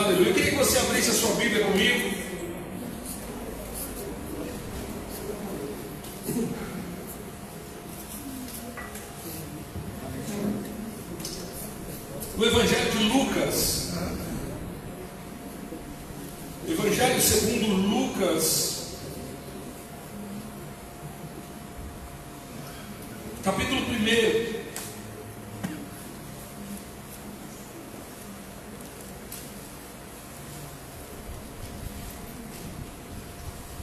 Aleluia. Eu queria que você abrisse a sua Bíblia comigo. No Evangelho de Lucas. Evangelho segundo Lucas, capítulo 1.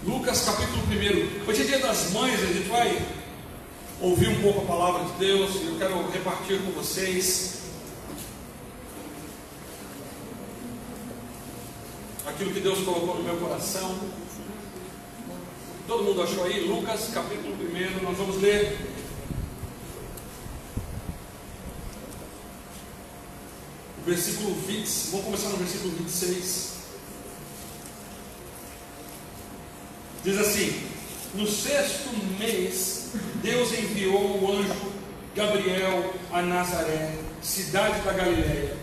Lucas capítulo 1. Hoje é dia das mães, a gente vai ouvir um pouco a palavra de Deus e eu quero repartir com vocês aquilo que Deus colocou no meu coração. Todo mundo achou aí? Lucas capítulo 1, nós vamos ler o versículo 20, vamos começar no versículo 26. Diz assim: no 6º mês, Deus enviou o anjo Gabriel a Nazaré, cidade da Galileia,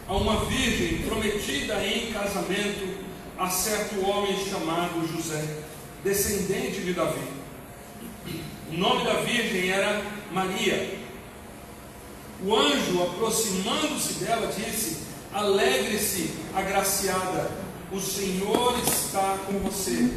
a uma virgem prometida em casamento a certo homem chamado José, descendente de Davi. O nome da virgem era Maria. O anjo, aproximando-se dela, disse: alegre-se, agraciada, o Senhor está com você.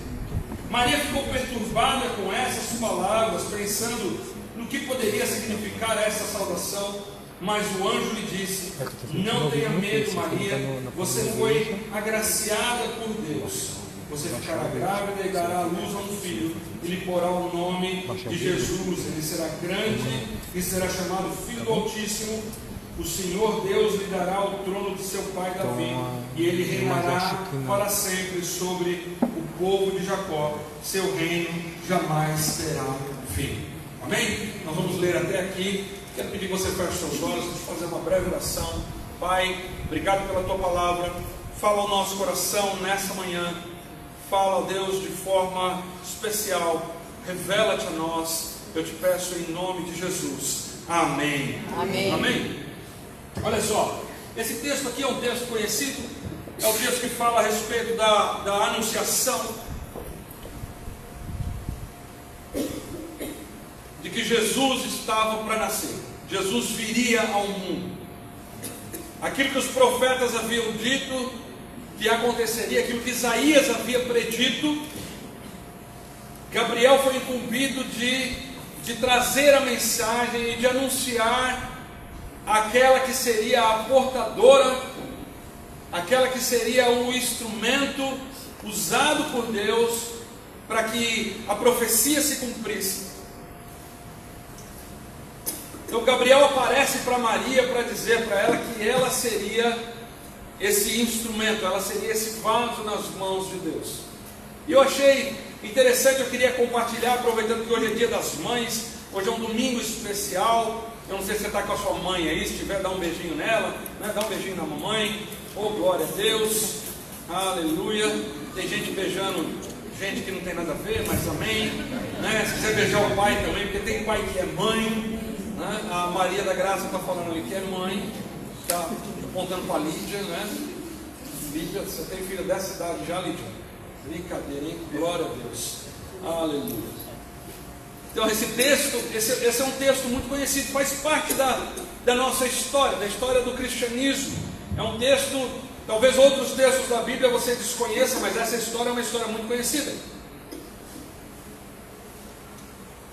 Maria ficou perturbada com essas palavras, pensando no que poderia significar essa saudação. Mas o anjo lhe disse: não tenha medo, Maria, você foi agraciada por Deus. Você ficará grávida e dará à luz a um filho, e lhe porá o nome de Jesus. Ele será grande e será chamado Filho do Altíssimo. O Senhor Deus lhe dará o trono de seu pai Davi, e ele reinará para sempre sobre o povo de Jacó. Seu reino jamais terá fim. Amém? Nós vamos ler até aqui. Quero pedir que você feche seus olhos, vamos fazer uma breve oração. Pai, obrigado pela tua palavra. Fala ao nosso coração nessa manhã. Fala, Deus, de forma especial. Revela-te a nós. Eu te peço em nome de Jesus. Amém. Amém. Amém. Olha só, esse texto aqui é um texto conhecido. É o texto que fala a respeito da anunciação de que Jesus estava para nascer. Jesus viria ao mundo. Aquilo que os profetas haviam dito que aconteceria, aquilo que Isaías havia predito, Gabriel foi incumbido de trazer a mensagem e de anunciar aquela que seria a portadora, aquela que seria o instrumento usado por Deus para que a profecia se cumprisse. Então Gabriel aparece para Maria para dizer para ela que ela seria esse instrumento, ela seria esse vaso nas mãos de Deus. E eu achei interessante, eu queria compartilhar, aproveitando que hoje é dia das mães, hoje é um domingo especial. Eu não sei se você está com a sua mãe aí, se tiver, dá um beijinho nela, né? Dá um beijinho na mamãe. Oh, glória a Deus, aleluia. Tem gente beijando gente que não tem nada a ver, mas amém, né? Se quiser beijar o pai também, porque tem pai que é mãe, né? A Maria da Graça está falando ali que é mãe, está apontando para a Lídia, né? Lídia, você tem filha dessa idade já, Lídia? Brincadeira, hein? Glória a Deus, aleluia. Então esse texto, esse é um texto muito conhecido, faz parte da nossa história, da história do cristianismo. É um texto, talvez outros textos da Bíblia você desconheça, mas essa história é uma história muito conhecida.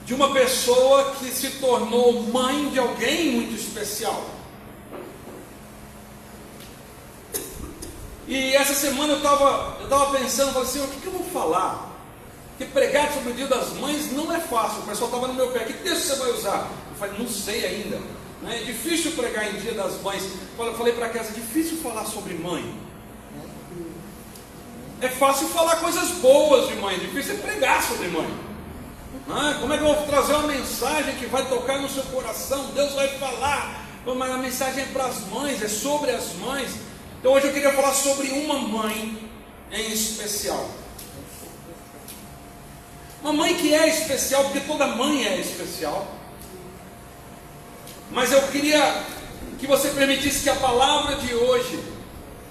De uma pessoa que se tornou mãe de alguém muito especial. E essa semana eu estava pensando, falei assim, o que eu vou falar? Porque pregar sobre o dia das mães não é fácil. O pessoal estava no meu pé, que texto você vai usar? Eu falei, não sei ainda, né? É difícil pregar em dia das mães. Eu falei para casa, é difícil falar sobre mãe. É fácil falar coisas boas de mãe, difícil é pregar sobre mãe. Como é que eu vou trazer uma mensagem que vai tocar no seu coração? Deus vai falar, mas a mensagem é para as mães, é sobre as mães. Então hoje eu queria falar sobre uma mãe em especial. Uma mãe que é especial, porque toda mãe é especial. Mas eu queria que você permitisse que a palavra de hoje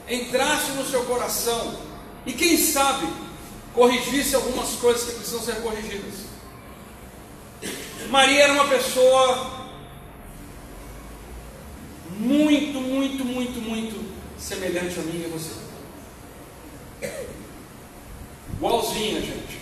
entrasse no seu coração e quem sabe corrigisse algumas coisas que precisam ser corrigidas. Maria era uma pessoa muito semelhante a mim e a você. Igualzinha, gente.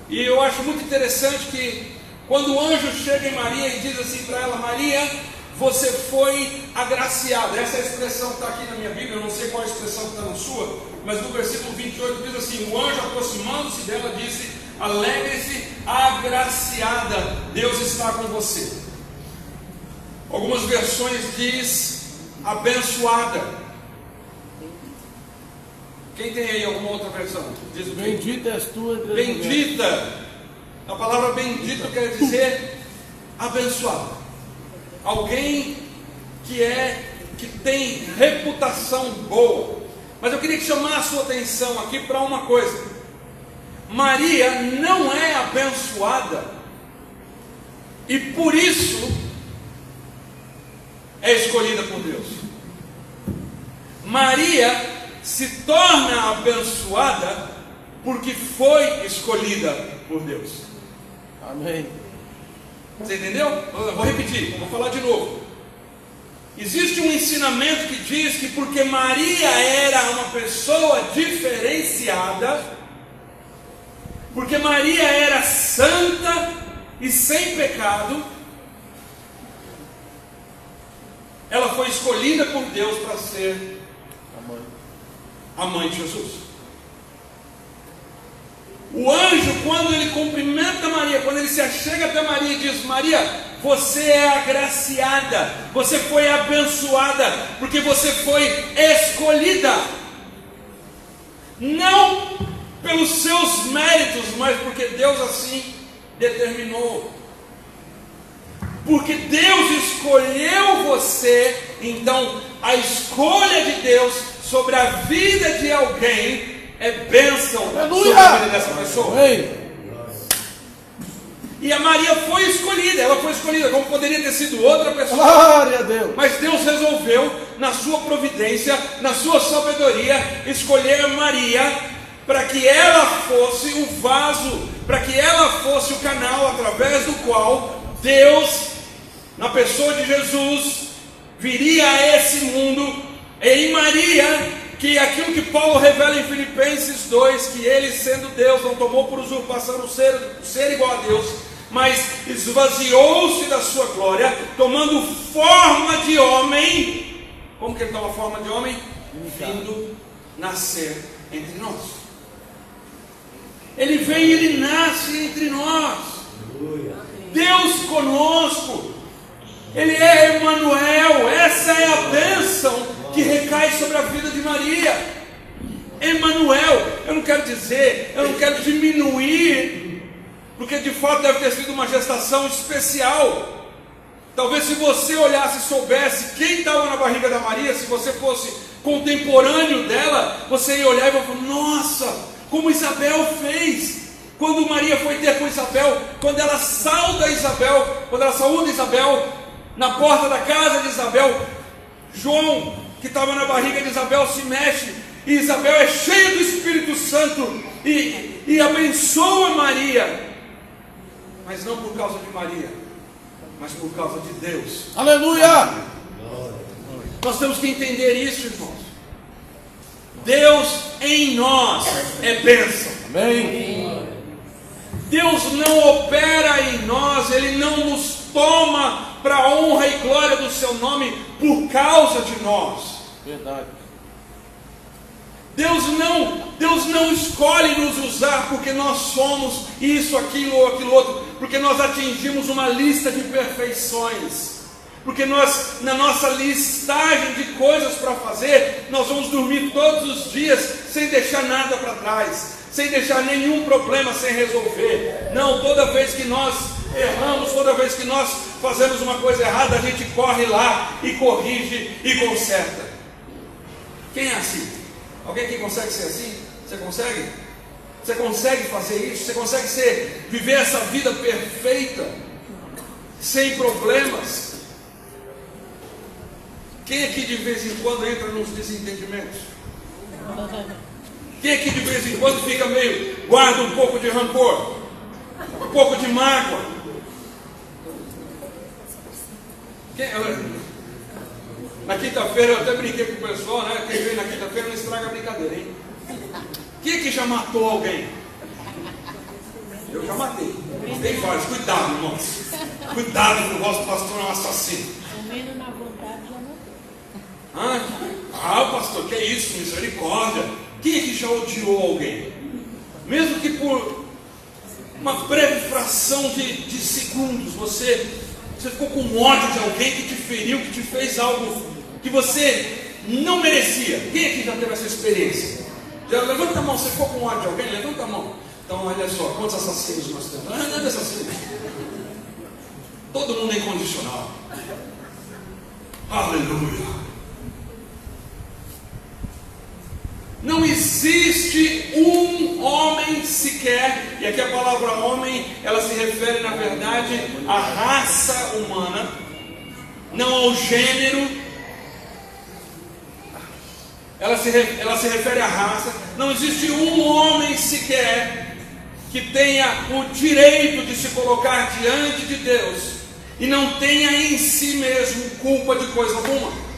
E eu acho muito interessante que quando o anjo chega em Maria e diz assim para ela: Maria, você foi agraciada. Essa é a expressão que está aqui na minha Bíblia, eu não sei qual é a expressão que está na sua, mas no versículo 28 diz assim: o anjo, aproximando-se dela, disse: alegre-se, agraciada, Deus está com você. Algumas versões diz abençoada. Quem tem aí alguma outra versão? Diz o bendita és tu entre as bendita. mulheres. A palavra bendito quer dizer abençoado. Alguém que tem reputação boa. Mas eu queria chamar a sua atenção aqui para uma coisa. Maria não é abençoada e por isso é escolhida por Deus. Maria se torna abençoada porque foi escolhida por Deus. Amém. Você entendeu? Eu vou repetir, vou falar de novo. Existe um ensinamento que diz que porque Maria era uma pessoa diferenciada, porque Maria era santa e sem pecado, ela foi escolhida por Deus para ser a mãe de Jesus. O anjo, quando ele cumprimenta Maria, quando ele se achega até Maria e diz: Maria, você é agraciada, você foi abençoada, porque você foi escolhida, não pelos seus méritos, mas porque Deus assim determinou. Porque Deus escolheu você, então a escolha de Deus sobre a vida de alguém é bênção sobre a vida dessa pessoa. E a Maria foi escolhida, ela foi escolhida, como poderia ter sido outra pessoa. Glória a Deus. Mas Deus resolveu, na sua providência, na sua sabedoria, escolher Maria para que ela fosse o vaso, para que ela fosse o canal através do qual Deus, na pessoa de Jesus, viria a esse mundo. E em Maria, que aquilo que Paulo revela em Filipenses 2, que ele, sendo Deus, não tomou por usurpação o ser igual a Deus, mas esvaziou-se da sua glória, tomando forma de homem. Como que ele toma forma de homem? Vindo nascer entre nós. Ele vem e ele nasce entre nós. Deus conosco. Ele é Emanuel. Essa é a bênção que recai sobre a vida de Maria. Emanuel. Eu não quero dizer, eu não quero diminuir, porque de fato deve ter sido uma gestação especial. Talvez se você olhasse e soubesse quem estava na barriga da Maria, se você fosse contemporâneo dela, você ia olhar e ia falar: nossa, como Isabel fez. Quando Maria foi ter com Isabel, quando ela saúda Isabel, na porta da casa de Isabel, João, que estava na barriga de Isabel, se mexe, e Isabel é cheia do Espírito Santo, e abençoa Maria, mas não por causa de Maria, mas por causa de Deus. Aleluia! Nós temos que entender isso, irmãos. Deus em nós é bênção. Amém. Deus não opera em nós, Ele não nos toma para a honra e glória do seu nome por causa de nós. Verdade. Deus não escolhe nos usar porque nós somos isso, aquilo ou aquilo outro, porque nós atingimos uma lista de perfeições, porque nós, na nossa listagem de coisas para fazer, nós vamos dormir todos os dias sem deixar nada para trás, sem deixar nenhum problema sem resolver. Não, toda vez que nós erramos, toda vez que nós fazemos uma coisa errada, a gente corre lá e corrige e conserta. Quem é assim? Alguém que consegue ser assim? Você consegue? Você consegue fazer isso? Você consegue viver essa vida perfeita, sem problemas? Quem aqui de vez em quando entra nos desentendimentos? Quem aqui de vez em quando fica meio, guarda um pouco de rancor, um pouco de mágoa? Na quinta-feira eu até brinquei com o pessoal, né? Quem vem na quinta-feira não estraga a brincadeira, hein? Quem aqui já matou alguém? Eu já matei. Tem vários, cuidado, irmãos. Cuidado que o vosso pastor é um assassino. Comendo na vontade já matou. Pastor, que isso, misericórdia. Quem é que já odiou alguém? Mesmo que por uma breve fração de segundos, você ficou com ódio de alguém que te feriu, que te fez algo que você não merecia. Quem aqui já teve essa experiência? Levanta a mão, você ficou com ódio de alguém? Levanta a mão. Então, olha só, quantos assassinos nós temos? Não é de assassino. Todo mundo é incondicional. Aleluia. Não existe um homem sequer, e aqui a palavra homem, ela se refere na verdade à raça humana, não ao gênero. Ela se refere à raça. Não existe um homem sequer que tenha o direito de se colocar diante de Deus e não tenha em si mesmo culpa de coisa alguma.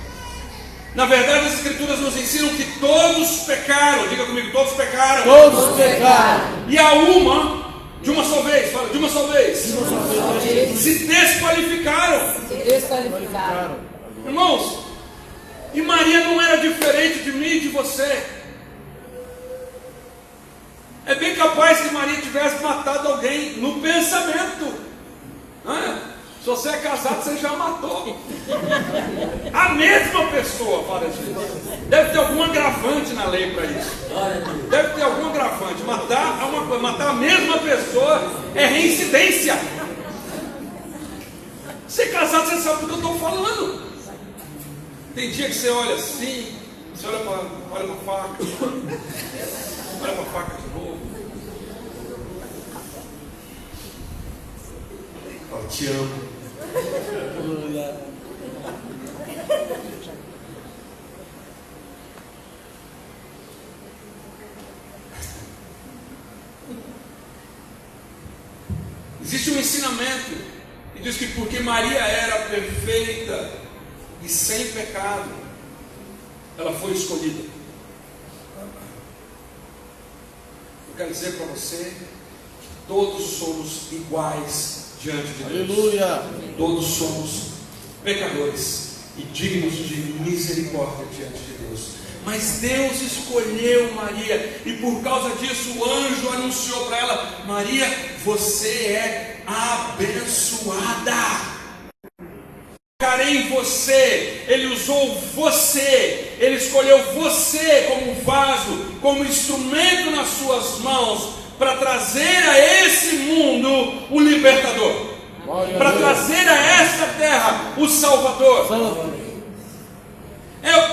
Na verdade, as Escrituras nos ensinam que todos pecaram. Diga comigo, todos pecaram. Todos pecaram. E a uma, de uma só vez, fala, de uma só vez, se desqualificaram. Irmãos, e Maria não era diferente de mim e de você. É bem capaz que Maria tivesse matado alguém no pensamento. Se você é casado, você já matou a mesma pessoa várias vezes. Deve ter algum agravante na lei para isso. Deve ter algum agravante. Matar uma coisa, matar a mesma pessoa é reincidência. Ser casado, você sabe do que eu estou falando. Tem dia que você olha assim, você olha para a faca, olha para a faca de novo. Eu te amo. Existe um ensinamento que diz que porque Maria era perfeita e sem pecado, ela foi escolhida. Eu quero dizer para você que todos somos iguais diante de Deus. Aleluia. Todos somos pecadores e dignos de misericórdia diante de Deus. Mas Deus escolheu Maria, e por causa disso o anjo anunciou para ela: Maria, você é abençoada. Colocarei em você. Ele usou você, ele escolheu você como vaso, como instrumento nas suas mãos, para trazer a esse mundo o libertador, para trazer a esta terra o Salvador.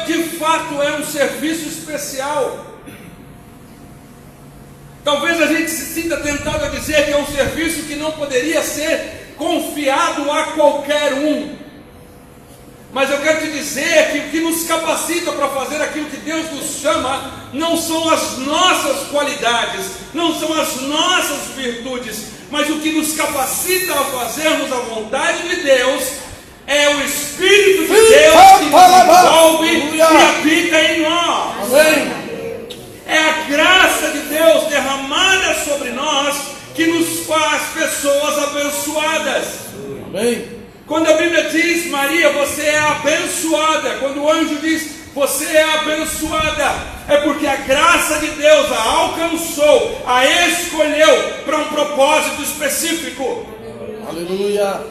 De fato é um serviço especial. Talvez a gente se sinta tentado a dizer que é um serviço que não poderia ser confiado a qualquer um. Mas eu quero te dizer que o que nos capacita para fazer aquilo que Deus nos chama não são as nossas qualidades, não são as nossas virtudes, mas o que nos capacita a fazermos a vontade de Deus é o Espírito de Deus que nos envolve e habita em nós. É a graça de Deus derramada sobre nós que nos faz pessoas abençoadas. Amém. Quando a Bíblia diz, Maria, você é abençoada, quando o anjo diz, você é abençoada, é porque a graça de Deus a alcançou, a escolheu para um propósito específico. Aleluia.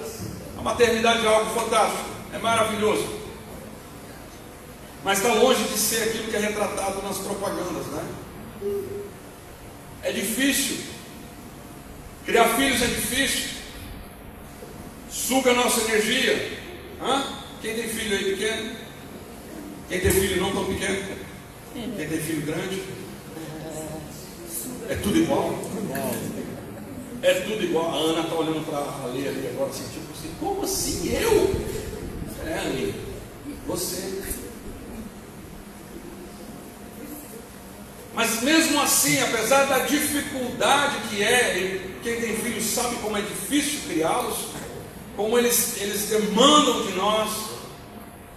A maternidade é algo fantástico, é maravilhoso, mas está longe de ser aquilo que é retratado nas propagandas, né? É difícil, criar filhos é difícil. Suga a nossa energia. Quem tem filho aí pequeno? Quem tem filho não tão pequeno? Quem tem filho grande? É tudo igual. É tudo igual. A Ana está olhando para a Lê ali agora assim, tipo assim, como assim eu? É, Lê. Você. Mas mesmo assim, apesar da dificuldade que é, quem tem filhos sabe como é difícil criá-los, como eles demandam de nós,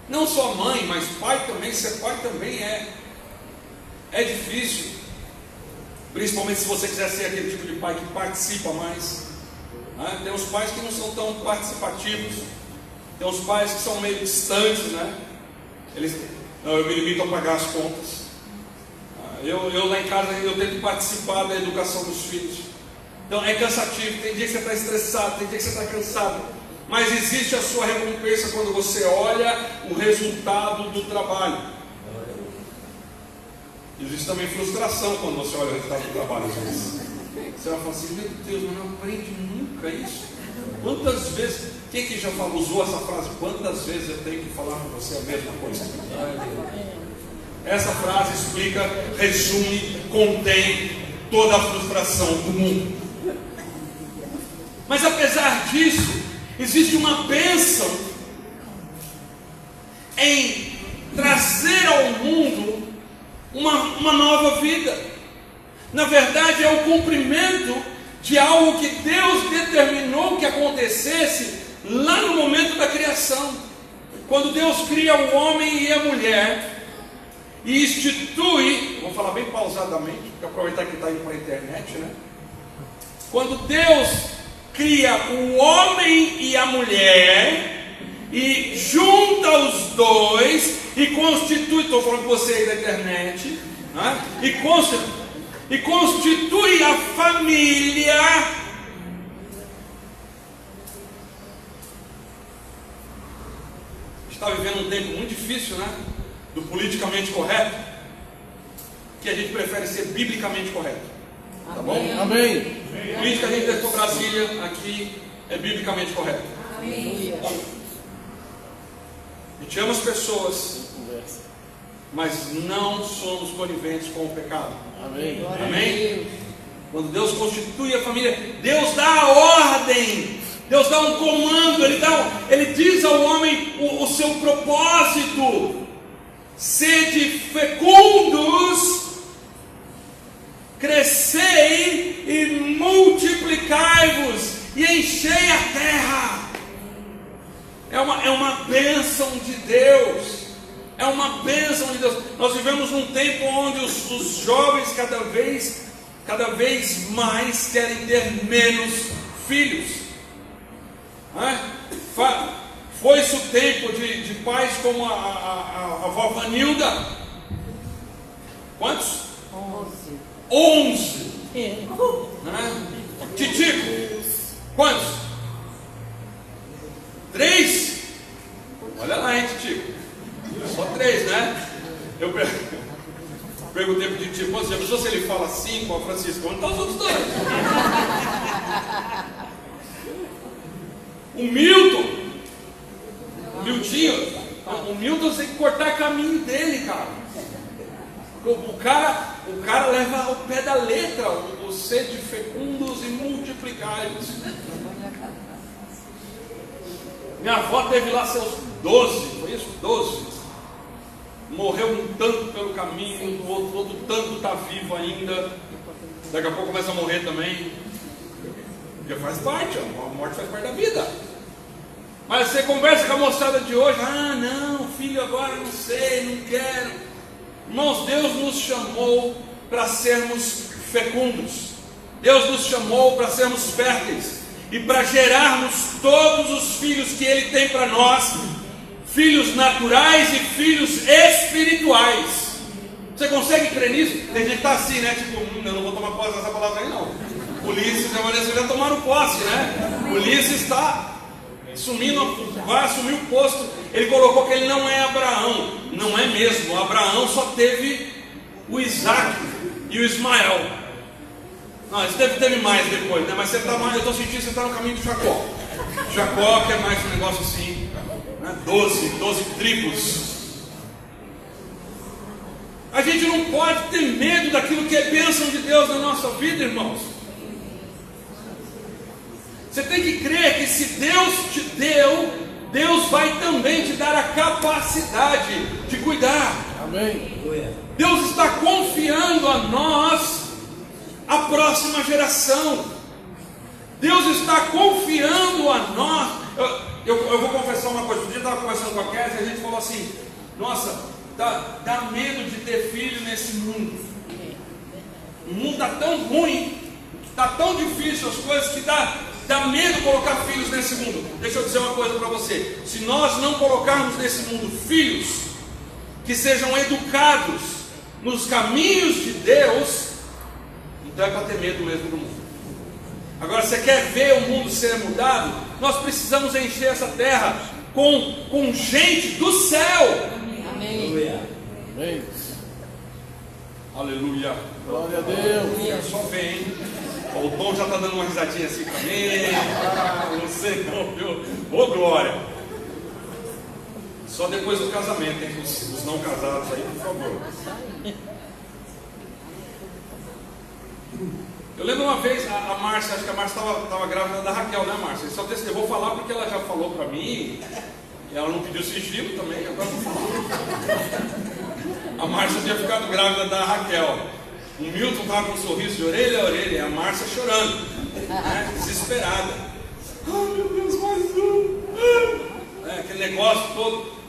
não só mãe, mas pai também, ser pai também é difícil, principalmente se você quiser ser aquele tipo de pai que participa mais, né? Tem os pais que não são tão participativos, tem os pais que são meio distantes, né? Eu me limito a pagar as contas. Eu lá em casa eu tento participar da educação dos filhos. Então é cansativo, tem dia que você está estressado, tem dia que você está cansado, mas existe a sua recompensa quando você olha o resultado do trabalho. Existe também frustração quando você olha o resultado do trabalho. Às vezes você vai falar assim: meu Deus, mas não aprende nunca isso. Quantas vezes, quem que já usou essa frase? Quantas vezes eu tenho que falar para você a mesma coisa? Essa frase explica, resume, contém toda a frustração do mundo. Mas apesar disso, existe uma bênção em trazer ao mundo uma nova vida. Na verdade, é o cumprimento de algo que Deus determinou que acontecesse lá no momento da criação. Quando Deus cria o homem e a mulher e institui, vou falar bem pausadamente, porque aproveitar que está indo para a internet, né? Quando Deus cria o homem e a mulher e junta os dois e constitui, estou falando com você aí da internet, né? E constitui a família. Está vivendo um tempo muito difícil, né? Do politicamente correto, que a gente prefere ser biblicamente correto. Tá bom? Amém. O político que a gente levou para Brasília aqui é biblicamente correto. Amém. A gente ama as pessoas, mas não somos coniventes com o pecado. Amém. Amém? Quando Deus constitui a família, Deus dá a ordem, Deus dá um comando, Ele diz ao homem o seu propósito: sede fecundos, crescei e multiplicai-vos e enchei a terra. É uma bênção de Deus. É uma bênção de Deus. Nós vivemos num tempo onde os jovens cada vez mais querem ter menos filhos. Foi-se o tempo de pais como a avó Vanilda. Quantos? 11. Titico, quantos? 3? Olha lá, hein, Titico. Só 3, né? Eu perguntei para o Titico: você pensou se ele fala 5 ao Francisco? Onde estão os outros 2? O Milton. O Milton tem que cortar caminho dele, cara. O cara leva ao pé da letra o sede fecundos e multiplicai-vos. Minha avó teve lá seus 12, foi isso? 12. Morreu um tanto pelo caminho, o outro tanto está vivo ainda. Daqui a pouco começa a morrer também. Porque faz parte, a morte faz parte da vida. Mas você conversa com a moçada de hoje: ah, não, filho, agora não sei, não quero. Irmãos, Deus nos chamou para sermos fecundos. Deus nos chamou para sermos férteis e para gerarmos todos os filhos que Ele tem para nós, filhos naturais e filhos espirituais. Você consegue crer nisso? Tem gente que está assim, né? Tipo, eu não vou tomar posse dessa palavra aí não. Ulisses e a Vanessa já tomaram posse, né? Ulisses está vai assumir o posto. Ele colocou que ele não é Abraão. Não é mesmo. Abraão só teve o Isaac e o Ismael. Não, isso teve mais depois, né? Mas eu estou sentindo que você está no caminho de Jacó. Jacó que é mais um negócio assim, né? 12 tribos. A gente não pode ter medo daquilo que é bênção de Deus na nossa vida, irmãos. Você tem que crer que se Deus te deu, Deus vai também te dar a capacidade de cuidar. Amém. Deus está confiando a nós a próxima geração. Deus está confiando a nós. Eu vou confessar uma coisa. Um dia eu estava conversando com a Kézia e a gente falou assim: nossa, dá medo de ter filho nesse mundo. O mundo está tão ruim, está tão difícil as coisas que dá medo colocar filhos nesse mundo. Deixa eu dizer uma coisa para você: se nós não colocarmos nesse mundo filhos que sejam educados nos caminhos de Deus, então é para ter medo mesmo do mundo. Agora, você quer ver o mundo ser mudado? Nós precisamos encher essa terra com gente do céu. Amém. Amém. Aleluia. Glória a Deus. É só ver, hein? O Tom já está dando uma risadinha assim para mim. Você não viu? Ô glória. Só depois do casamento, hein? Os não casados aí, por favor. Eu lembro uma vez, a Márcia, acho que a Márcia estava grávida da Raquel, né, Márcia? Eu vou falar porque ela já falou para mim, e ela não pediu sigilo também, agora eu vou falar. A Márcia tinha ficado grávida da Raquel. O Milton estava com um sorriso de orelha a orelha, e a Márcia chorando, né, desesperada. Ai meu Deus, mais um! Aquele negócio todo.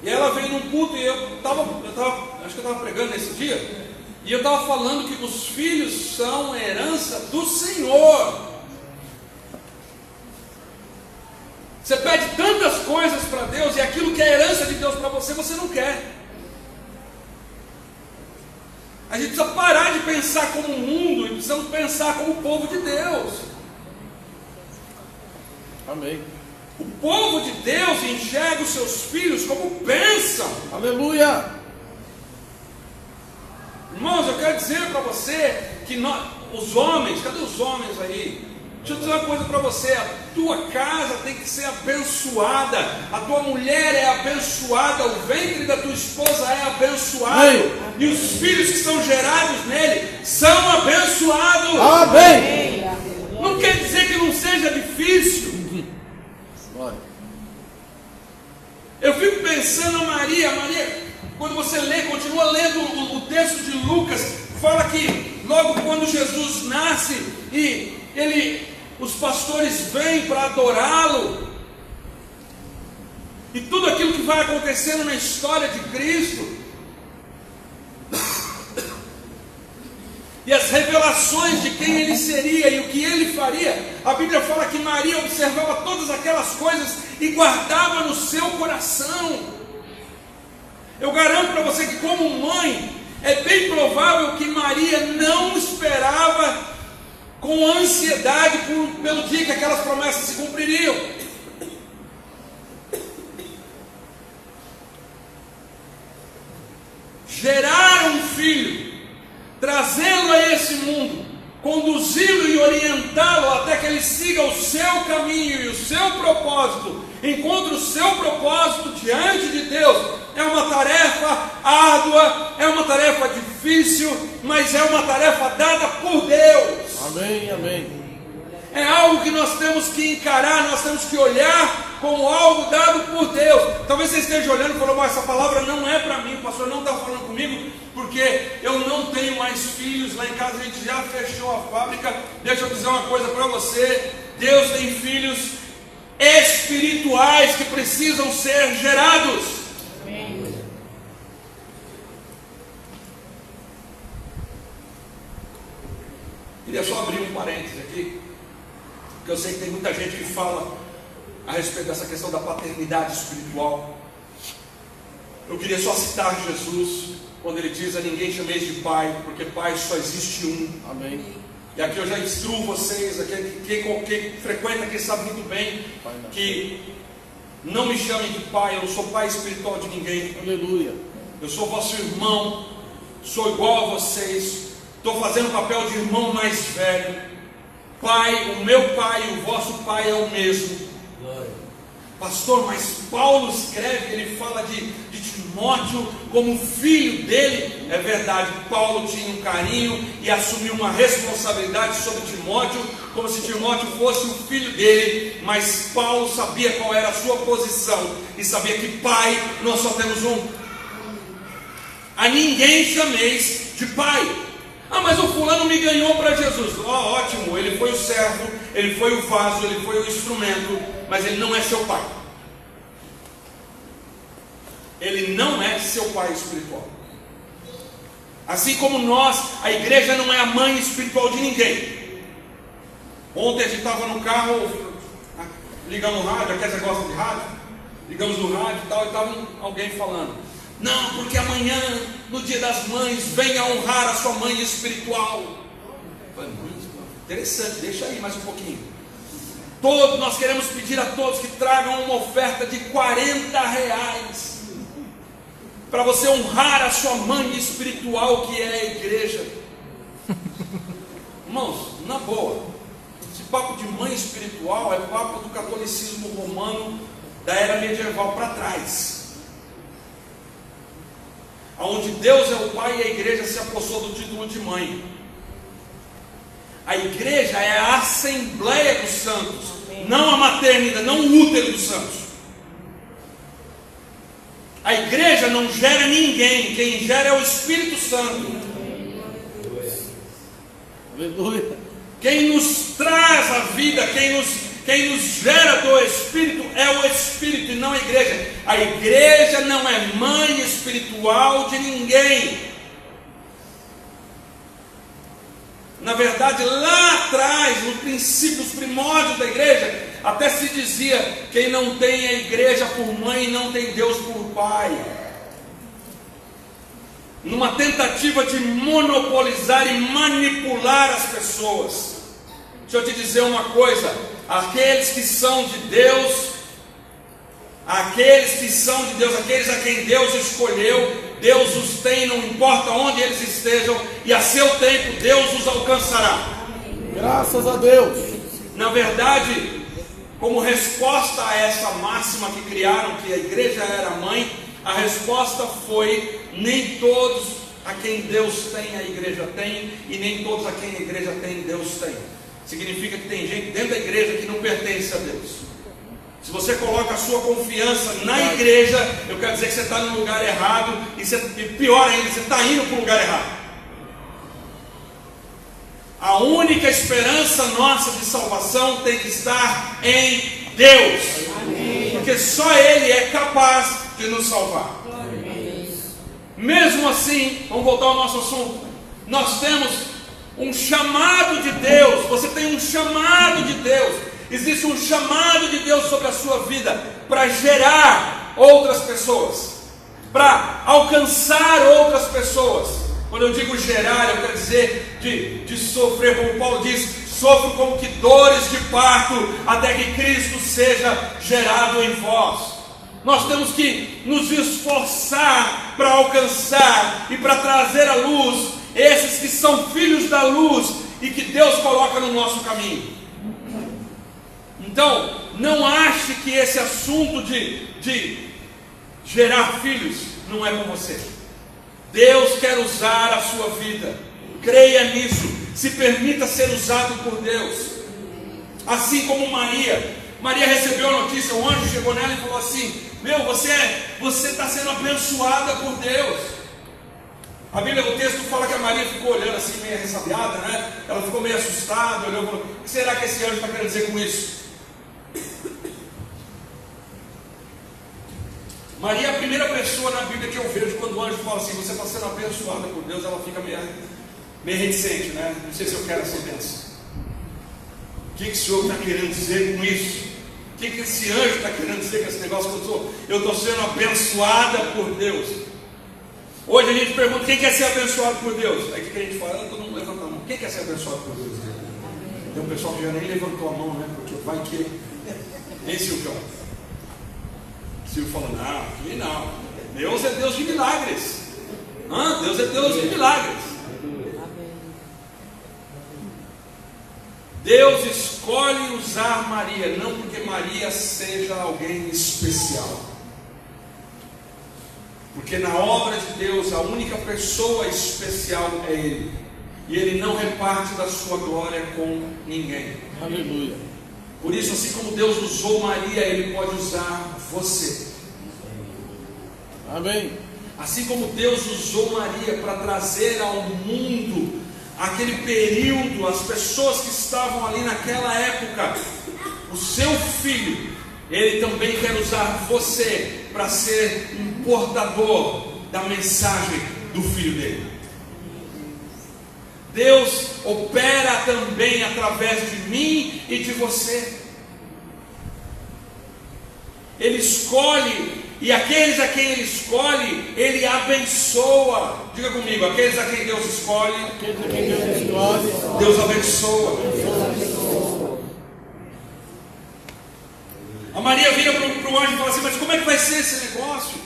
E ela veio num culto e acho que eu estava pregando nesse dia. E eu estava falando que os filhos são herança do Senhor. Você pede tantas coisas para Deus e aquilo que é herança de Deus para você, você não quer. A gente precisa parar de pensar como o mundo e precisamos pensar como o povo de Deus. Amém. O povo de Deus enxerga os seus filhos como bênção. Aleluia. Irmãos, eu quero dizer para você que os homens, cadê os homens aí? Deixa eu dizer uma coisa para você: a tua casa tem que ser abençoada, a tua mulher é abençoada, o ventre da tua esposa é abençoado, Amém. E os filhos que são gerados nele são abençoados. Amém. Não quer dizer que não seja difícil. Glória. Eu fico pensando a Maria, quando você lê, continua lendo o texto de Lucas, fala que logo quando Jesus nasce e os pastores vêm para adorá-lo, e tudo aquilo que vai acontecendo na história de Cristo, e as revelações de quem ele seria e o que ele faria, a Bíblia fala que Maria observava todas aquelas coisas e guardava no seu coração. Eu garanto para você que, como mãe, é bem provável que Maria não esperava com ansiedade pelo dia que aquelas promessas se cumpririam. Gerar um filho, trazê-lo a esse mundo, conduzi-lo e orientá-lo até que ele siga o seu caminho e o seu propósito, encontre o seu propósito diante de Deus, é uma tarefa árdua, é uma tarefa difícil, mas é uma tarefa dada por Deus. Amém, amém. É algo que nós temos que encarar, nós temos que olhar como algo dado por Deus. Talvez você esteja olhando e falando: mas essa palavra não é para mim, o pastor não está falando comigo, porque eu não tenho mais filhos, lá em casa a gente já fechou a fábrica. Deixa eu dizer uma coisa para você: Deus tem filhos espirituais que precisam ser gerados. Queria só abrir um parênteses aqui, porque eu sei que tem muita gente que fala a respeito dessa questão da paternidade espiritual. Eu queria só citar Jesus, quando ele diz: a ninguém chameis de pai, porque pai só existe um. Amém. E aqui eu já instruo vocês, quem frequenta aqui sabe muito bem, que não me chamem de pai, eu não sou pai espiritual de ninguém. Aleluia. Eu sou vosso irmão, sou igual a vocês, estou fazendo o papel de irmão mais velho. Pai, o meu pai e o vosso pai é o mesmo. Pastor, mas Paulo escreve, ele fala de Timóteo como filho dele. É verdade, Paulo tinha um carinho e assumiu uma responsabilidade sobre Timóteo, como se Timóteo fosse o filho dele, mas Paulo sabia qual era a sua posição e sabia que pai nós só temos um. A ninguém chameis de pai. Ah, mas o fulano me ganhou para Jesus. Ótimo, ele foi o servo, ele foi o vaso, ele foi o instrumento, mas ele não é seu pai. Ele não é seu pai espiritual. Assim como nós, a igreja não é a mãe espiritual de ninguém. Ontem a gente estava no carro, ligamos o rádio, aqui você gosta de rádio? Ligamos o rádio e tal, e estava alguém falando: não, porque amanhã, no dia das mães, venha honrar a sua mãe espiritual. Eu falei, interessante, deixa aí mais um pouquinho. Nós queremos pedir a todos que tragam uma oferta de R$40 para você honrar a sua mãe espiritual, que é a igreja. Irmãos, na boa, esse papo de mãe espiritual é papo do catolicismo romano da era medieval para trás, onde Deus é o pai e a igreja se apossou do título de mãe. A igreja é a assembleia dos santos, não a maternidade, não o útero dos santos. A igreja não gera ninguém, quem gera é o Espírito Santo. Aleluia. Quem nos traz a vida, quem nos gera do Espírito é o Espírito e não a igreja. A igreja não é mãe espiritual de ninguém. Na verdade, lá atrás, no princípio, os primórdios da igreja, até se dizia: quem não tem a igreja por mãe, não tem Deus por pai. Numa tentativa de monopolizar e manipular as pessoas. Deixa eu te dizer uma coisa: aqueles que são de Deus, aqueles a quem Deus escolheu, Deus os tem, não importa onde eles estejam, e a seu tempo Deus os alcançará. Graças a Deus. Na verdade, como resposta a essa máxima que criaram, que a igreja era mãe, a resposta foi: nem todos a quem Deus tem, a igreja tem, e nem todos a quem a igreja tem, Deus tem. Significa que tem gente dentro da igreja que não pertence a Deus. Se você coloca a sua confiança na igreja, eu quero dizer que você está no lugar errado, e pior ainda, você está indo para o lugar errado. A única esperança nossa de salvação tem que estar em Deus. Amém. Porque só Ele é capaz de nos salvar. Amém. Mesmo assim, vamos voltar ao nosso assunto, nós temos um chamado de Deus. Você tem um chamado de Deus. Existe um chamado de Deus sobre a sua vida para gerar outras pessoas, para alcançar outras pessoas. Quando eu digo gerar, eu quero dizer de sofrer, como Paulo diz: sofro como que dores de parto, até que Cristo seja gerado em vós. Nós temos que nos esforçar para alcançar e para trazer à luz esses que são filhos da luz e que Deus coloca no nosso caminho. Então, não ache que esse assunto de gerar filhos não é com você. Deus quer usar a sua vida. Creia nisso. Se permita ser usado por Deus. Assim como Maria recebeu a notícia, o anjo chegou nela e falou assim: você está sendo abençoada por Deus. A Bíblia, o texto fala que a Maria ficou olhando assim, meio ressabiada, né? Ela ficou meio assustada, olhou e falou: o que será que esse anjo está querendo dizer com isso? Maria é a primeira pessoa na Bíblia que eu vejo quando o anjo fala assim: você está sendo abençoada por Deus. Ela fica meio reticente, né? Não sei se eu quero essa bênção. O que o Senhor está querendo dizer com isso? O que esse anjo está querendo dizer com esse negócio que eu estou sendo abençoada por Deus? Hoje a gente pergunta: quem quer ser abençoado por Deus? Aí o que a gente fala? Todo mundo levanta a mão. Quem quer ser abençoado por Deus? Tem um pessoal que já nem levantou a mão, né? Porque vai que... Nem Silvio. Silvio falando: não, que não. Deus é Deus de milagres. Deus é Deus de milagres. Deus escolhe usar Maria, não porque Maria seja alguém especial. Porque na obra de Deus, a única pessoa especial é Ele. E Ele não reparte da sua glória com ninguém. Aleluia. Por isso, assim como Deus usou Maria, Ele pode usar você. Amém. Assim como Deus usou Maria para trazer ao mundo, aquele período, as pessoas que estavam ali naquela época, o seu filho, Ele também quer usar você para ser um portador da mensagem do Filho dele. Deus opera também através de mim e de você. Ele escolhe, e aqueles a quem Ele escolhe, Ele abençoa. Diga comigo, aqueles a quem Deus escolhe, Deus abençoa. A Maria vira para o anjo e fala assim: mas como é que vai ser esse negócio?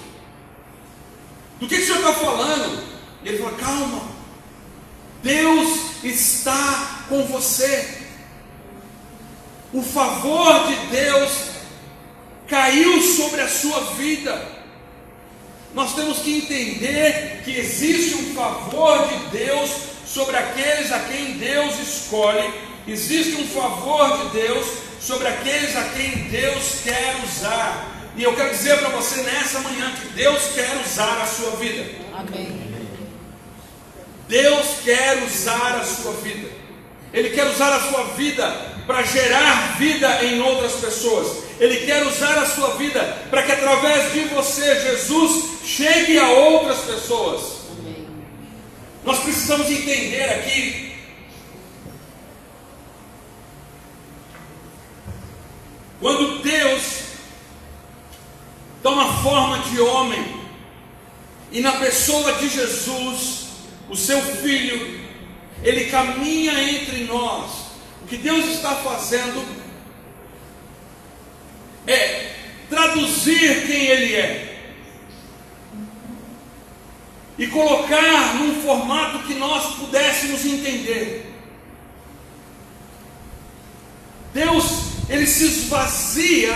Do que o senhor está falando? E ele fala: calma, Deus está com você. O favor de Deus caiu sobre a sua vida. Nós temos que entender que existe um favor de Deus sobre aqueles a quem Deus escolhe. Existe um favor de Deus sobre aqueles a quem Deus quer usar. E eu quero dizer para você nessa manhã que Deus quer usar a sua vida. Amém. Deus quer usar a sua vida. Ele quer usar a sua vida para gerar vida em outras pessoas. Ele quer usar a sua vida para que através de você, Jesus, chegue a outras pessoas. Amém. Nós precisamos entender aqui quando Deus toma forma de homem e na pessoa de Jesus, o seu Filho, Ele caminha entre nós. O que Deus está fazendo é traduzir quem Ele é e colocar num formato que nós pudéssemos entender. Deus, Ele se esvazia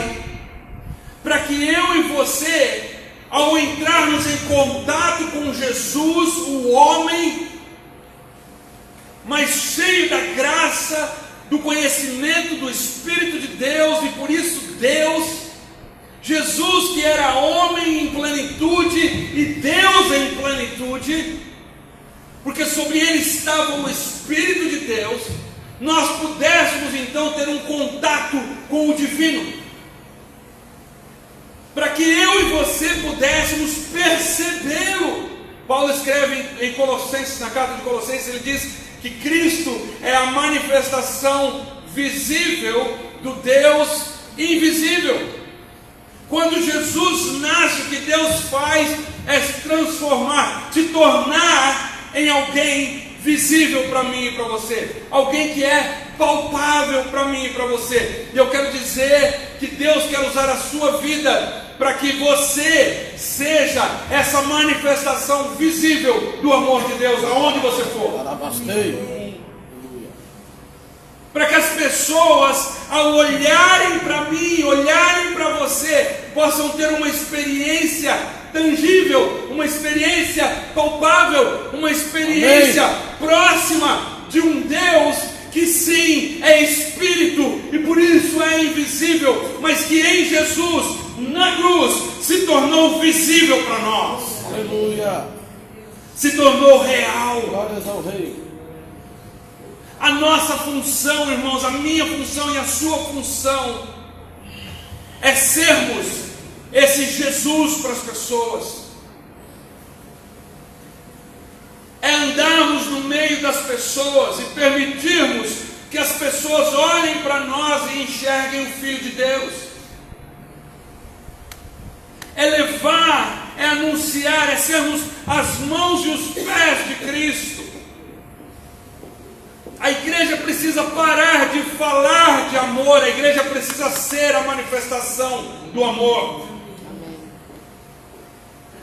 para que eu e você, ao entrarmos em contato com Jesus, o homem, mas cheio da graça, do conhecimento do Espírito de Deus, e por isso Deus, Jesus que era homem em plenitude e Deus em plenitude, porque sobre ele estava o Espírito de Deus, nós pudéssemos então ter um contato com o divino, para que eu e você pudéssemos percebê-lo. Paulo escreve em Colossenses, na carta de Colossenses, ele diz que Cristo é a manifestação visível do Deus invisível. Quando Jesus nasce, o que Deus faz é se transformar, se tornar em alguém visível para mim e para você, alguém que é palpável para mim e para você. E eu quero dizer que Deus quer usar a sua vida para que você seja essa manifestação visível do amor de Deus aonde você for. Para que as pessoas, ao olharem para mim, olharem para você, possam ter uma experiência tangível, uma experiência palpável, uma experiência próxima de um Deus que sim é Espírito e por isso é invisível, mas que em Jesus, na cruz, se tornou visível para nós. Aleluia. Se tornou real. Glórias ao Rei. A nossa função, irmãos, a minha função e a sua função é sermos esse Jesus para as pessoas, é andarmos no meio das pessoas e permitirmos que as pessoas olhem para nós e enxerguem o Filho de Deus, é levar, é anunciar, é sermos as mãos e os pés de Cristo. A igreja precisa parar de falar de amor, a igreja precisa ser a manifestação do amor.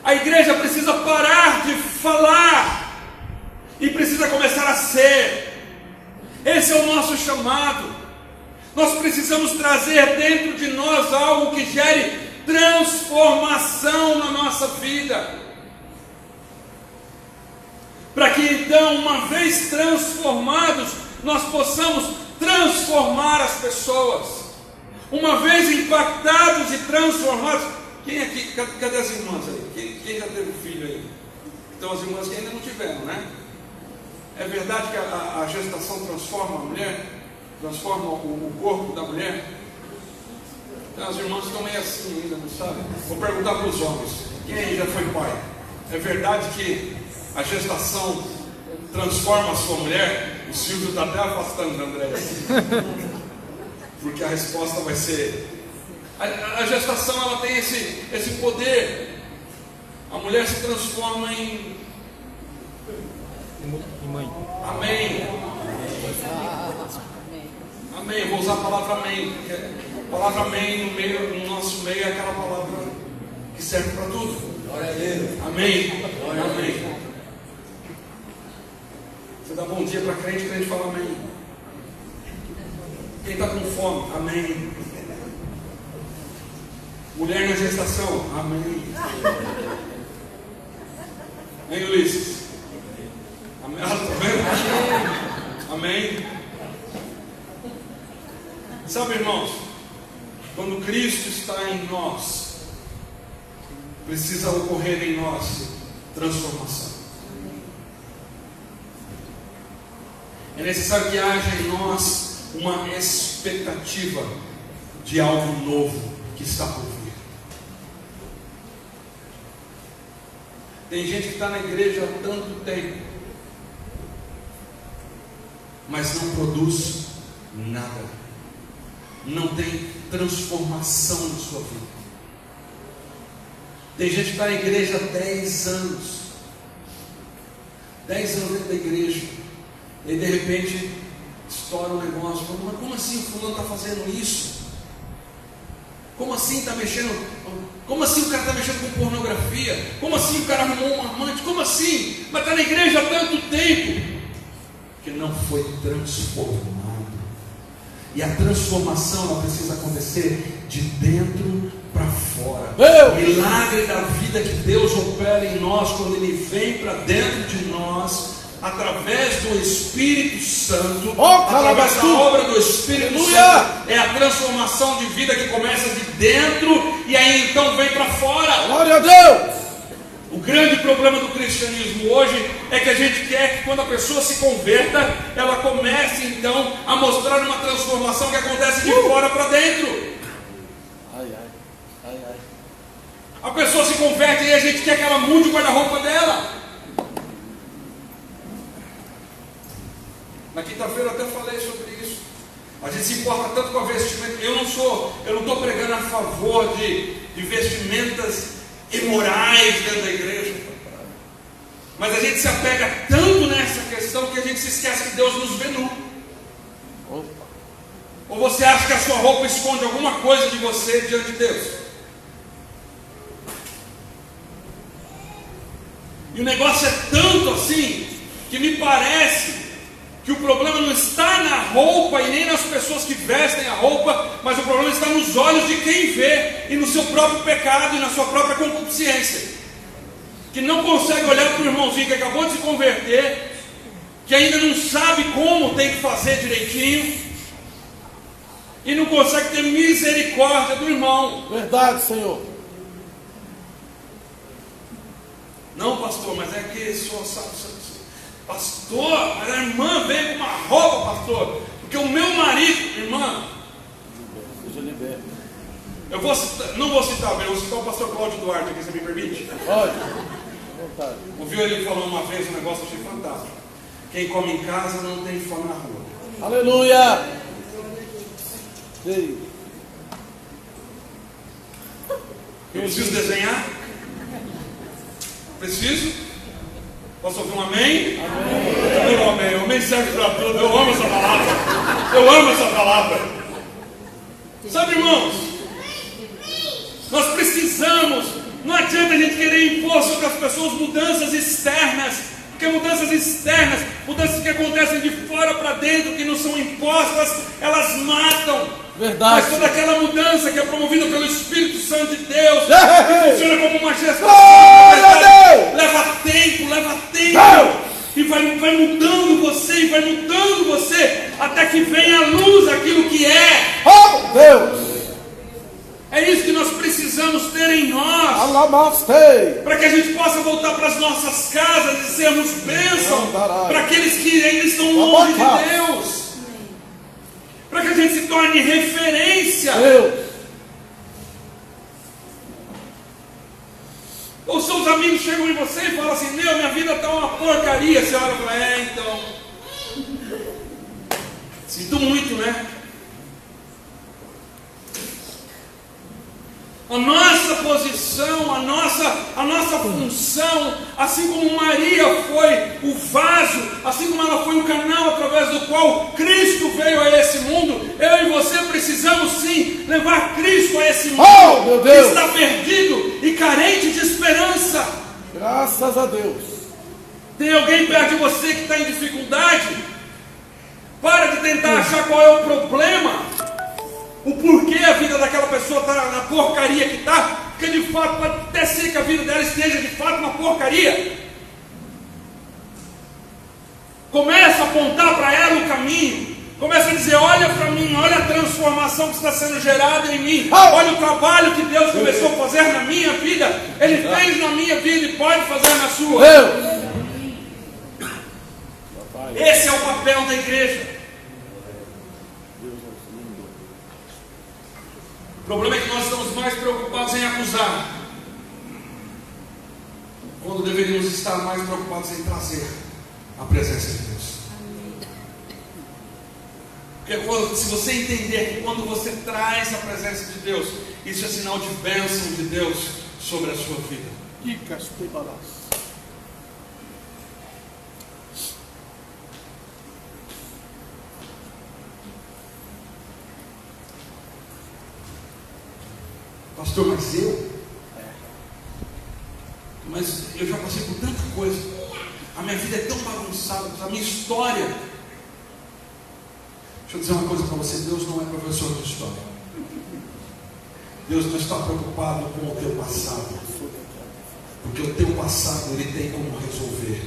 A igreja precisa parar de falar e precisa começar a ser. Esse é o nosso chamado. Nós precisamos trazer dentro de nós algo que gere transformação na nossa vida. que então, uma vez transformados, nós possamos transformar as pessoas. Uma vez impactados e transformados. Quem aqui, cadê as irmãs aí? Quem já teve filho aí? Então as irmãs que ainda não tiveram, né? É verdade que a gestação transforma a mulher? Transforma o corpo da mulher? Então as irmãs estão meio assim ainda, não sabe? Vou perguntar para os homens. Quem aí já foi pai? É verdade que a gestação transforma a sua mulher? O Silvio está até afastando, André. Porque a resposta vai ser... A gestação, ela tem esse poder. A mulher se transforma em mãe. Amém. Amém. Eu vou usar a palavra amém. Porque a palavra amém no nosso meio é aquela palavra que serve para tudo. Amém. Amém. Você dá bom dia para crente fala amém. Quem está com fome, amém. Mulher na gestação, amém. Hein, Ulisses? Amém. Tá vendo? Amém. Sabe, irmãos, quando Cristo está em nós, precisa ocorrer em nós transformação. É necessário que haja em nós uma expectativa de algo novo que está por vir. Tem gente que está na igreja há tanto tempo, mas não produz nada, não tem transformação na sua vida. Tem gente que está na igreja há 10 anos, 10 anos dentro da igreja, e de repente estoura um negócio, mas como assim o fulano está fazendo isso? Como assim está mexendo? Como assim o cara está mexendo com pornografia? Como assim o cara arrumou um amante? Como assim? Mas está na igreja há tanto tempo que não foi transformado. E a transformação ela precisa acontecer de dentro para fora. O milagre da vida que Deus opera em nós quando Ele vem para dentro de nós, através do Espírito Santo, através da obra do Espírito Santo, é a transformação de vida que começa de dentro e aí então vem para fora. Glória a Deus! O grande problema do cristianismo hoje é que a gente quer que quando a pessoa se converta, ela comece então a mostrar uma transformação que acontece de fora para dentro. A pessoa se converte e a gente quer que ela mude o guarda-roupa dela. Na quinta-feira eu até falei sobre isso. A gente se importa tanto com a vestimenta. Eu não estou pregando a favor de vestimentas imorais dentro da igreja. Mas a gente se apega tanto nessa questão que a gente se esquece que Deus nos vê nu. Ou você acha que a sua roupa esconde alguma coisa de você diante de Deus? E o negócio é tanto assim que me parece que o problema não está na roupa e nem nas pessoas que vestem a roupa, mas o problema está nos olhos de quem vê e no seu próprio pecado e na sua própria concupiscência, que não consegue olhar para o irmãozinho que acabou de se converter, que ainda não sabe como tem que fazer direitinho e não consegue ter misericórdia do irmão. Verdade, Senhor. Não, pastor, mas é que só sabe. Pastor, mas a irmã veio com uma roupa, pastor, porque o meu marido, irmã, eu não vou citar, mas eu vou citar o pastor Cláudio Duarte aqui, você me permite? Pode. Ouviu ele falando uma vez um negócio que eu achei fantástico: quem come em casa não tem fome na rua. Aleluia! Eu preciso desenhar? Preciso? Posso ouvir um amém? Amém. Meu amém. O amém serve para tudo. Eu amo essa palavra. Eu amo essa palavra. Sabe, irmãos, nós precisamos. Não adianta a gente querer impor sobre as pessoas mudanças externas, porque mudanças externas, mudanças que acontecem de fora para dentro, que não são impostas, elas matam. Verdade. Mas toda aquela mudança que é promovida pelo Espírito Santo de Deus, que funciona como uma gestação, leva tempo, e vai vai mudando você e vai mudando você, até que venha à luz aquilo que é. Oh, Deus. É isso que nós precisamos ter em nós, Alamastei. para que a gente possa voltar para as nossas casas e sermos bênção para aqueles que ainda estão longe de Deus, para que a gente se torne referência. Deus. Ou seus amigos chegam em você e falam assim: meu, minha vida está uma porcaria. Você olha e fala: então. Sinto muito, né? A nossa posição, a nossa função, assim como Maria foi o vaso, assim como ela foi o canal através do qual Cristo veio a esse mundo, eu e você precisamos sim levar Cristo a esse mundo meu que Deus, está perdido e carente de esperança. graças a Deus. Tem alguém perto de você que está em dificuldade? Para de tentar achar qual é o problema, o porquê a vida daquela pessoa está na porcaria que está, porque de fato pode até ser que a vida dela esteja de fato uma porcaria. Começa a apontar para ela o caminho, começa a dizer: olha para mim, olha a transformação que está sendo gerada em mim, olha o trabalho que Deus começou a fazer na minha vida, Ele fez na minha vida e pode fazer na sua. Esse é o papel da igreja. O problema é que nós estamos mais preocupados em acusar, quando deveríamos estar mais preocupados em trazer a presença de Deus. Porque se você entender que quando você traz a presença de Deus, isso é sinal de bênção de Deus sobre a sua vida. Pastor, mas eu já passei por tanta coisa, a minha vida é tão bagunçada, a minha história. Deixa eu dizer uma coisa para você: Deus não é professor de história. Deus não está preocupado com o teu passado, porque o teu passado Ele tem como resolver.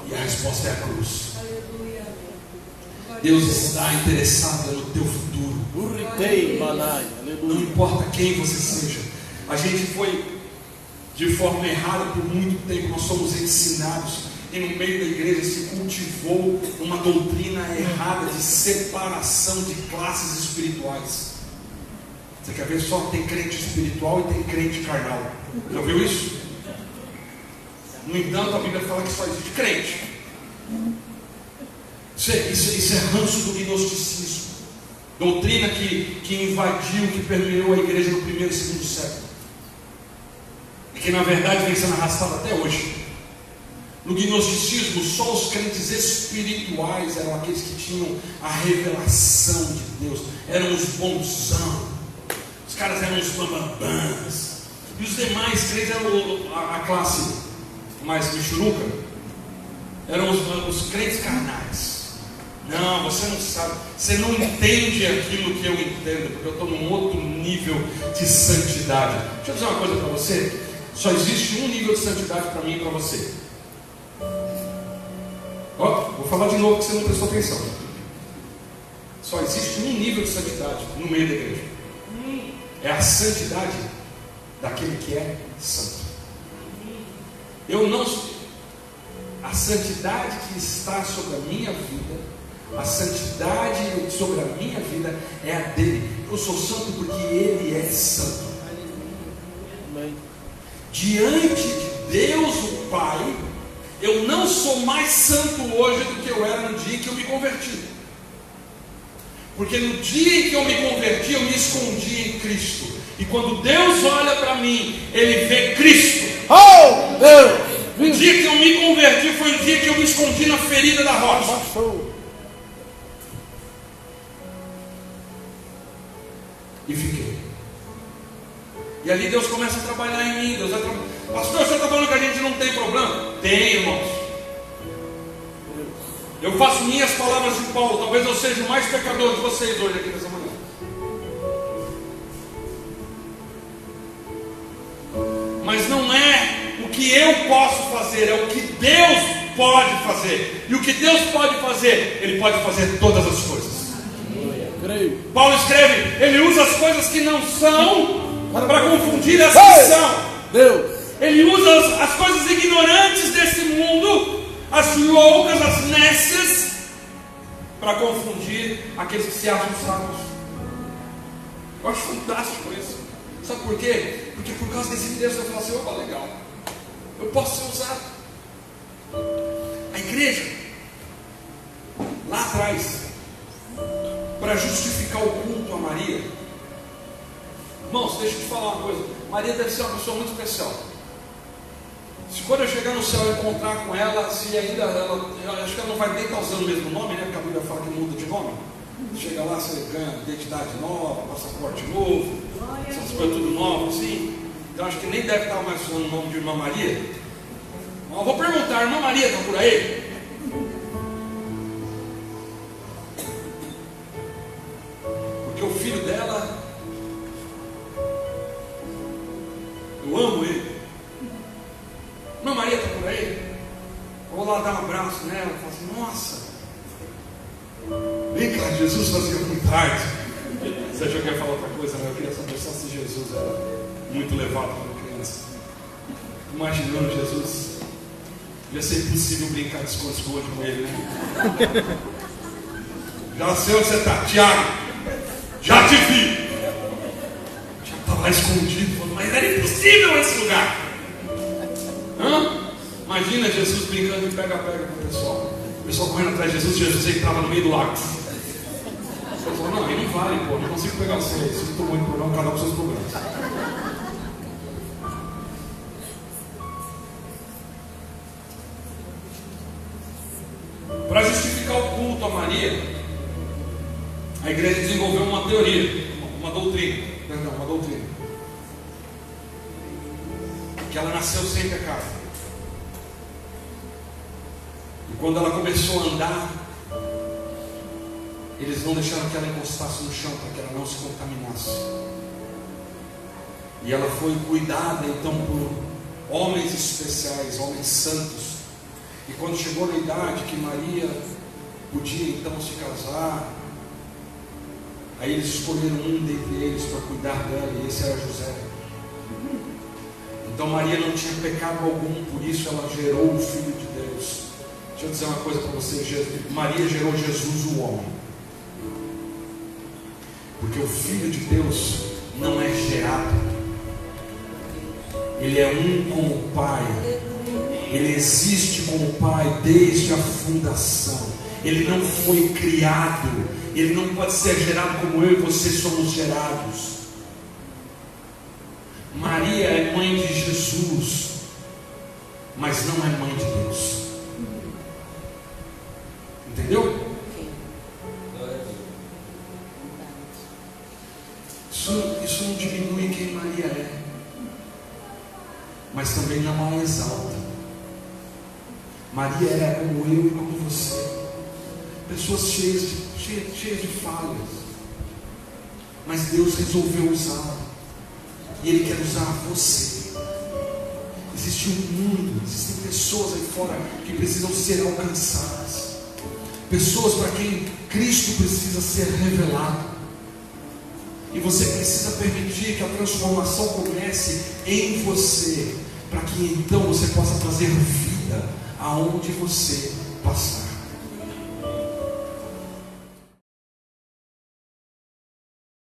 E a resposta é a cruz. Deus está interessado no teu futuro. Não importa quem você seja. A gente foi de forma errada por muito tempo. Nós somos ensinados, e no meio da igreja se cultivou uma doutrina errada de separação de classes espirituais. Você quer ver só? Tem crente espiritual e tem crente carnal. Já ouviu isso? No entanto, a Bíblia fala que só existe crente. Isso é ranço do gnosticismo, doutrina que invadiu, que permeou a igreja no primeiro e segundo século, e que na verdade vem sendo arrastada até hoje. No gnosticismo, só os crentes espirituais eram aqueles que tinham a revelação de Deus, eram os bonzão, os caras eram os bambambãs, e os demais crentes eram a classe mais michuruca, eram os crentes carnais. Não, você não sabe, você não entende aquilo que eu entendo, porque eu estou num outro nível de santidade. Deixa eu dizer uma coisa para você: só existe um nível de santidade para mim e para você. Vou falar de novo que você não prestou atenção. Só existe um nível de santidade no meio da igreja. É a santidade daquele que é santo. A santidade que está sobre a minha vida, a santidade sobre a minha vida é a dele. Eu sou santo porque ele é santo. Diante de Deus o Pai, eu não sou mais santo hoje do que eu era no dia que eu me converti. Porque no dia que eu me converti, eu me escondi em Cristo. E quando Deus olha para mim, Ele vê Cristo. Oh, Deus! O dia que eu me converti foi o dia que eu me escondi na ferida da rocha. E fiquei. E ali Deus começa a trabalhar em mim. Pastor, você está falando que a gente não tem problema? Tem, irmãos. Eu faço minhas palavras de Paulo. Talvez eu seja o mais pecador de vocês hoje aqui nessa manhã. Mas não é o que eu posso fazer, é o que Deus pode fazer. E o que Deus pode fazer, Ele pode fazer todas as coisas. Creio. Paulo escreve, ele usa as coisas que não são para confundir as que são. Deus. Ele usa as coisas ignorantes desse mundo, as loucas, as nécias, para confundir aqueles que se acham sábios. Eu acho fantástico isso. Sabe por quê? Porque por causa desse Deus eu falo assim, opa, legal, eu posso ser usado. A igreja, lá atrás, para justificar o culto a Maria, irmãos, deixa eu te falar uma coisa, Maria deve ser uma pessoa muito especial. Se quando eu chegar no céu e encontrar com ela, se ainda ela, eu acho que ela não vai nem estar usando o mesmo nome, né? Porque a Bíblia fala que muda de nome. Chega lá, você ganha identidade nova, passaporte novo, essas coisas tudo novas assim. Então acho que nem deve estar mais usando o nome de Irmã Maria. Mas eu vou perguntar, Irmã Maria está por aí? Porque o filho dela, eu amo ele. Irmã Maria está por aí? Eu vou lá dar um abraço nela e falar assim, nossa, vem cá, Jesus fazia muito tarde. Você achou que ia falar outra coisa, né? Eu queria saber só se Jesus era muito levado para criança. Imaginando Jesus, ia ser impossível brincar de esconde-esconde com ele, né? Já sei onde você está, Tiago, já te vi. Já estava lá escondido, mas era impossível esse lugar. Imagina Jesus brincando de pega-pega com o pessoal. O pessoal correndo atrás de Jesus, Jesus entrava no meio do lago. O pessoal falou, não, ele não vale, pô, não consigo pegar vocês. Se eu estou muito problema, cada um com seus problemas. Para justificar o culto a Maria, a igreja desenvolveu uma teoria, uma doutrina. Que ela nasceu sem pecado. E quando ela começou a andar, eles não deixaram que ela encostasse no chão para que ela não se contaminasse. E ela foi cuidada então por homens especiais, homens santos. E quando chegou na idade que Maria podia então se casar, aí eles escolheram um dentre eles para cuidar dela, e esse era José. Então Maria não tinha pecado algum, por isso ela gerou o Filho de Deus. Deixa eu dizer uma coisa para você, Maria gerou Jesus o homem. Porque o Filho de Deus não é gerado, ele é um com o Pai, ele existe com o Pai desde a fundação, ele não foi criado, ele não pode ser gerado como eu e você somos gerados. Maria é mãe de Jesus, mas não é mãe de Deus. Entendeu? Isso não diminui quem Maria é, mas também não a exalta. Maria era como eu e como você, pessoas cheias de falhas, mas Deus resolveu usá-la. E Ele quer usar você. Existe um mundo, existem pessoas aí fora que precisam ser alcançadas, pessoas para quem Cristo precisa ser revelado. E você precisa permitir que a transformação comece em você, para que então você possa trazer vida aonde você passar.